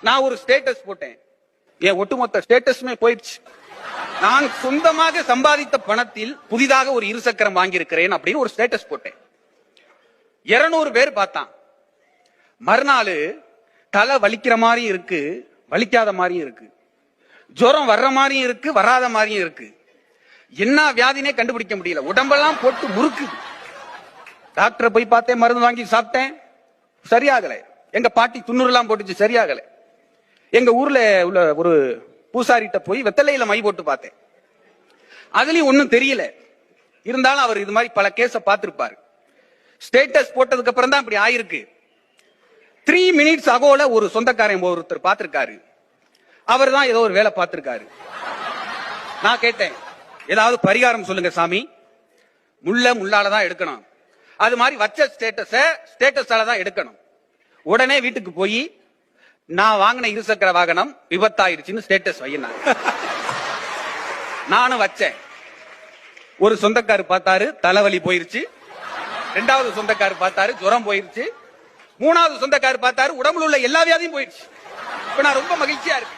நான் ஒரு ஸ்டேட்டஸ் போட்டேன். என் ஒட்டுமொத்த ஸ்டேட்டஸுமே போயிடுச்சு. நான் சொந்தமாக சம்பாதித்த பணத்தில் புதிதாக ஒரு இருசக்கரம் வாங்கியிருக்கிறேன் அப்படின்னு ஒரு ஸ்டேட்டஸ் போட்டேன். 200 பேர் பார்த்தான். மறுநாள் தலை வலிக்கிற மாதிரி இருக்கு, வலிக்காத மாதிரியும் இருக்கு, ஜுரம் வர்ற மாதிரியும் இருக்கு, வராத மாதிரியும் இருக்கு. என்ன வியாதினே கண்டுபிடிக்க முடியல. உடம்பெல்லாம் போட்டு முறுக்கு. டாக்டரை போய் பார்த்தேன், மருந்து வாங்கி சாப்பிட்டேன், சரியாகல. எங்க பாட்டி துண்ணூறுலாம் போட்டுச்சு, சரியாகல. எங்க ஊர்ல உள்ள ஒரு பூசாரிட்ட போய் வெத்தலையில மை போட்டு பார்த்தேன், அதுலயும் ஒண்ணும் தெரியல. இருந்தாலும் அவர் இது மாதிரி பல கேஸ பார்த்திருப்பாரு. ஸ்டேட்டஸ் போட்டதுக்கு அப்புறம் தான் இப்படி ஆயிருக்கு. 3 மினிட்ஸ் அகோல ஒரு சொந்தக்காரன் ஒருத்தர் பார்த்திருக்காரு. அவர் தான் ஏதோ ஒரு வேலை பார்த்திருக்காரு. நான் கேட்டேன், ஏதாவது பரிகாரம் சொல்லுங்க சாமி. முள்ளால தான் எடுக்கணும், அது மாதிரி வச்ச ஸ்டேட்டஸால தான் எடுக்கணும். உடனே வீட்டுக்கு போய் நான் வாங்கின இருசக்கர வாகனம் விபத்தாயிருச்சுன்னு ஸ்டேட்டஸ் வையினா. நானும் வச்சேன். ஒரு சொந்தக்காரு பார்த்தாரு, தலைவலி போயிருச்சு. 2வது சொந்தக்காரு பார்த்தாரு, ஜுரம் போயிருச்சு. 3வது சொந்தக்காரு பார்த்தாரு, உடம்புல உள்ள எல்லா வியாதியும் போயிருச்சு. இப்ப நான் ரொம்ப மகிழ்ச்சியா இருக்கேன்.